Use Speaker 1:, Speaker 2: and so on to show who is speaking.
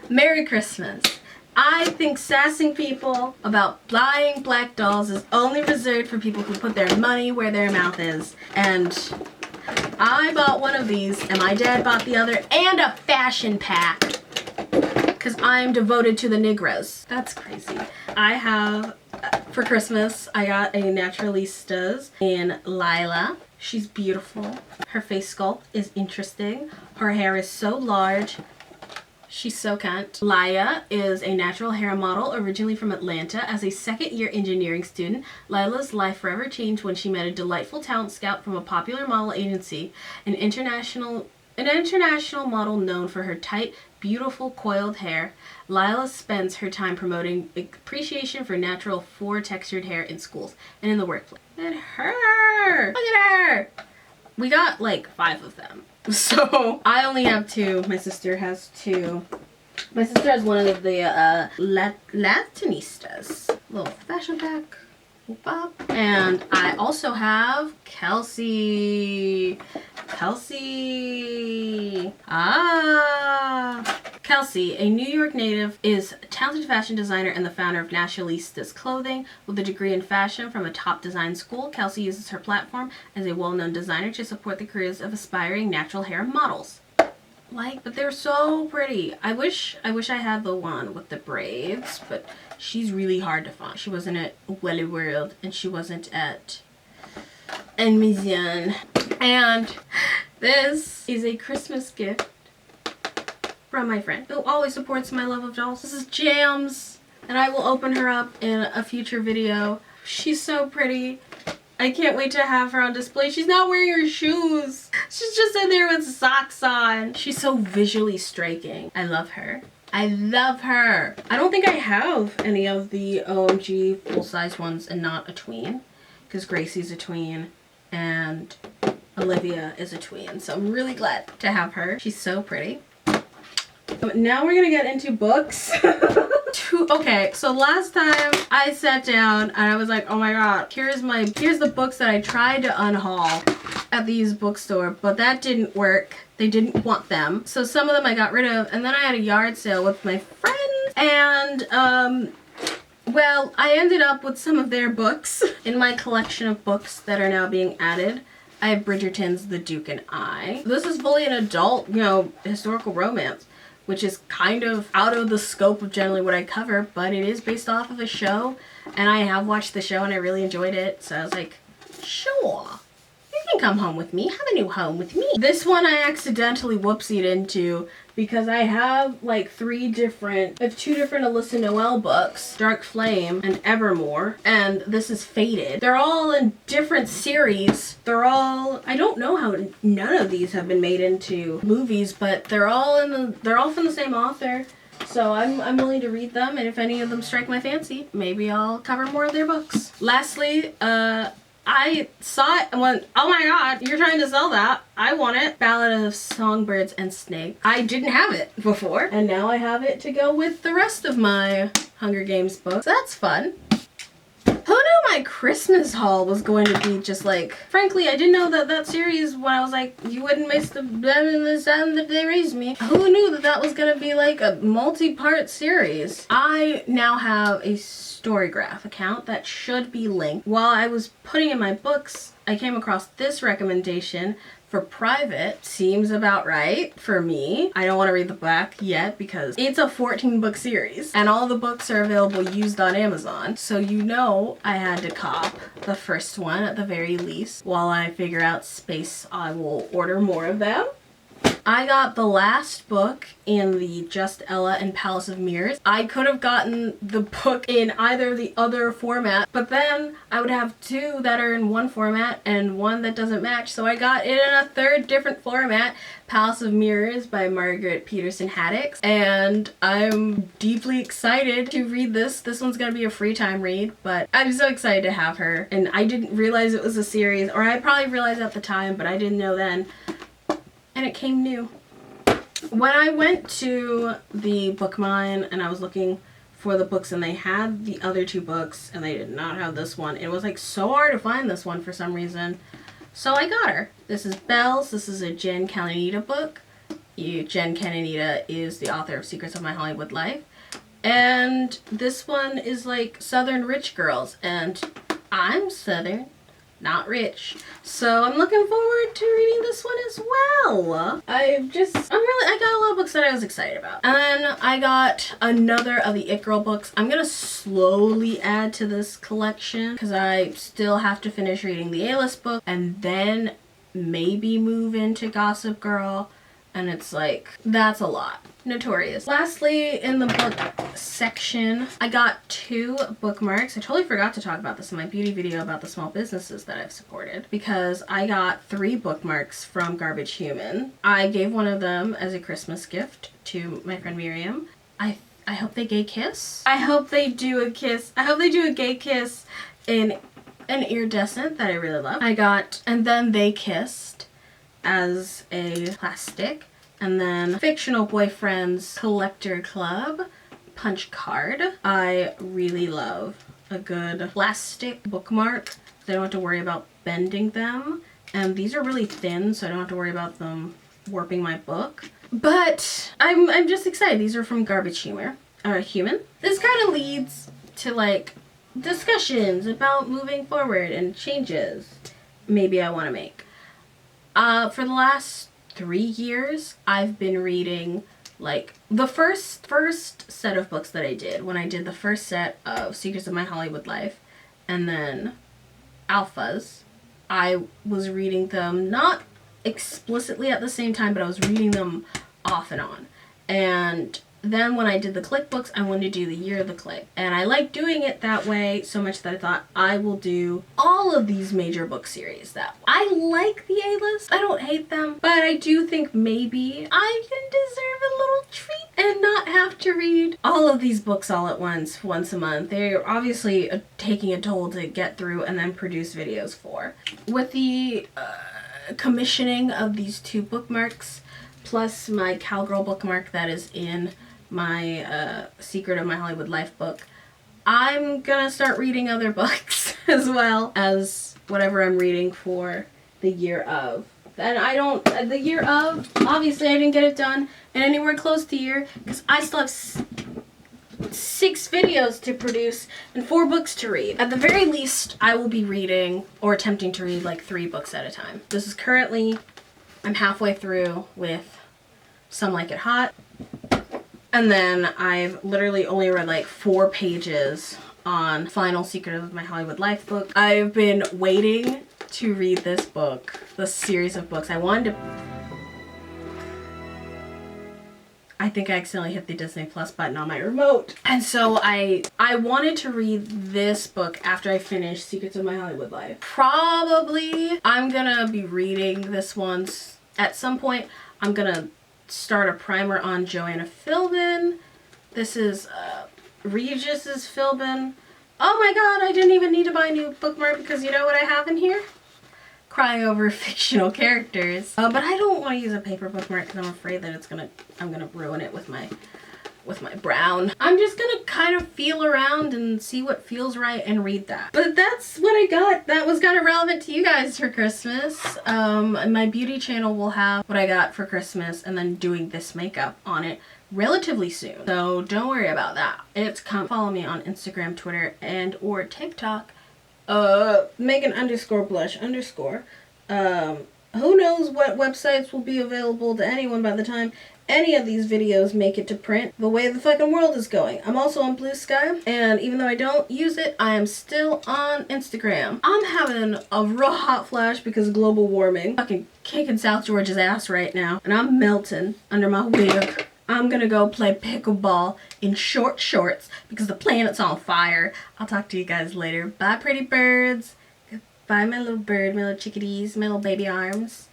Speaker 1: Merry Christmas. I think sassing people about buying black dolls is only reserved for people who put their money where their mouth is. And I bought one of these, and my dad bought the other, and a fashion pack. Because I'm devoted to the Negros. That's crazy. I have, for Christmas, I got a Naturalistas in Lila. She's beautiful. Her face sculpt is interesting. Her hair is so large. She's so cunt. Laya is a natural hair model originally from Atlanta. As a second-year engineering student, Lila's life forever changed when she met a delightful talent scout from a popular model agency, an international model known for her tight, beautiful coiled hair. Lila spends her time promoting appreciation for natural four-textured hair in schools and in the workplace. Look at her! Look at her! We got like 5 of them. So I only have 2. My sister has 2. My sister has one of the Latinistas. Little fashion pack. And I also have Kelsey. Kelsey. Kelsey, a New York native, is a talented fashion designer and the founder of Naturalistas Clothing. With a degree in fashion from a top design school, Kelsey uses her platform as a well-known designer to support the careers of aspiring natural hair models. But they're so pretty. I wish I had the one with the braids, but she's really hard to find. She wasn't at Welly World, and she wasn't at Enmizian. And this is a Christmas gift from my friend who always supports my love of dolls. This is Jams, and I will open her up in a future video. She's so pretty. I can't wait to have her on display. She's not wearing her shoes. She's just in there with socks on. She's so visually striking. I love her. I love her. I don't think I have any of the OMG full-size ones and not a tween, because Gracie's a tween and Olivia is a tween. So I'm really glad to have her. She's so pretty. Now we're gonna get into books. Okay, so last time I sat down and I was like, oh my god, here's the books that I tried to unhaul at the used bookstore, but that didn't work. They didn't want them. So some of them I got rid of, and then I had a yard sale with my friends, and well, I ended up with some of their books in my collection of books that are now being added. I have Bridgerton's The Duke and I. This is fully an adult, historical romance, which is kind of out of the scope of generally what I cover, but it is based off of a show, and I have watched the show and I really enjoyed it, so I was like, sure, you can come home with me, have a new home with me. This one I accidentally whoopsied into because I have like 2 different Alyssa Noel books, Dark Flame and Evermore, and this is Faded. They're all in different series. I don't know how none of these have been made into movies, but they're all from the same author. So I'm willing to read them, and if any of them strike my fancy, maybe I'll cover more of their books. Lastly, I saw it and went, oh my god, you're trying to sell that. I want it. Ballad of Songbirds and Snakes. I didn't have it before, and now I have it to go with the rest of my Hunger Games books. That's fun. Who knew my Christmas haul was going to be just like... Frankly, I didn't know that series when I was like, you wouldn't miss the them in the sun that they raised me. Who knew that was going to be like a multi-part series? I now have a Storygraph account that should be linked. While I was putting in my books, I came across this recommendation for private. Seems about right for me. I don't want to read the back yet because it's a 14-book series and all the books are available used on Amazon. So I had to cop the first one at the very least. While I figure out space, I will order more of them. I got the last book in the Just Ella and Palace of Mirrors. I could have gotten the book in either the other format, but then I would have 2 that are in one format and 1 that doesn't match, so I got it in a 3rd different format, Palace of Mirrors by Margaret Peterson Haddix, and I'm deeply excited to read this. This one's gonna be a free time read, but I'm so excited to have her, and I didn't realize it was a series, or I probably realized at the time, but I didn't know then. And it came new. When I went to the book mine and I was looking for the books and they had the other 2 books and they did not have this one, it was like so hard to find this one for some reason. So I got her. This is Bells. This is a Jen Kalanita book. Jen Cananita is the author of Secrets of My Hollywood Life. And this one is like Southern Rich Girls, and I'm Southern, not rich. So I'm looking forward to reading this one as well. I got a lot of books that I was excited about. And then I got another of the It Girl books. I'm gonna slowly add to this collection because I still have to finish reading the A-List book and then maybe move into Gossip Girl. And it's like, that's a lot. Notorious. Lastly, in the book section, I got 2 bookmarks. I totally forgot to talk about this in my beauty video about the small businesses that I've supported, because I got 3 bookmarks from Garbage Human. I gave one of them as a Christmas gift to my friend Miriam. I hope they gay kiss. I hope they do a kiss. I hope they do a gay kiss in an iridescent that I really love. And then they kissed as a plastic. And then Fictional Boyfriends Collector Club punch card. I really love a good plastic bookmark. I don't have to worry about bending them. And these are really thin, so I don't have to worry about them warping my book. But I'm just excited. These are from Garbage Human. This kind of leads to like discussions about moving forward and changes maybe I want to make. For the last 3 years, I've been reading like the first set of books that I did when I did the first set of Secrets of My Hollywood Life and then Alphas. I was reading them not explicitly at the same time, but I was reading them off and on. And then when I did the Click books, I wanted to do the Year of the Click. And I like doing it that way so much that I thought I will do all of these major book series that way. I like the A-List. I don't hate them. But I do think maybe I can deserve a little treat and not have to read all of these books all at once a month. They're obviously taking a toll to get through and then produce videos for. With the commissioning of these 2 bookmarks, plus my Cowgirl bookmark that is in my Secret of My Hollywood Life book, I'm gonna start reading other books as well as whatever I'm reading for the year of. And the year of, obviously I didn't get it done in anywhere close to year because I still have 6 videos to produce and 4 books to read. At the very least, I will be reading or attempting to read like 3 books at a time. This is currently, I'm halfway through with Some Like It Hot. And then I've literally only read like 4 pages on Final Secret of My Hollywood Life book. I've been waiting to read this book, this series of books. I think I accidentally hit the Disney Plus button on my remote. And so I wanted to read this book after I finished Secrets of My Hollywood Life. Probably I'm gonna be reading this one at some point. I'm gonna start a primer on Joanna Philbin. This is Regis's Philbin. Oh my god, I didn't even need to buy a new bookmark because you know what I have in here? Crying over fictional characters. But I don't want to use a paper bookmark because I'm afraid that I'm gonna ruin it with my brown. I'm just gonna kind of feel around and see what feels right and read that. But that's what I got. That was kind of relevant to you guys for Christmas. My beauty channel will have what I got for Christmas and then doing this makeup on it relatively soon. So don't worry about that. Follow me on Instagram, Twitter, and or TikTok. Megan_blush_. Who knows what websites will be available to anyone by the time any of these videos make it to print, the way the fucking world is going. I'm also on Blue Sky, and even though I don't use it, I am still on Instagram. I'm having a real hot flash because of global warming. Fucking kicking South Georgia's ass right now, and I'm melting under my wig. I'm gonna go play pickleball in short shorts because the planet's on fire. I'll talk to you guys later. Bye, pretty birds. Goodbye, my little bird, my little chickadees, my little baby arms.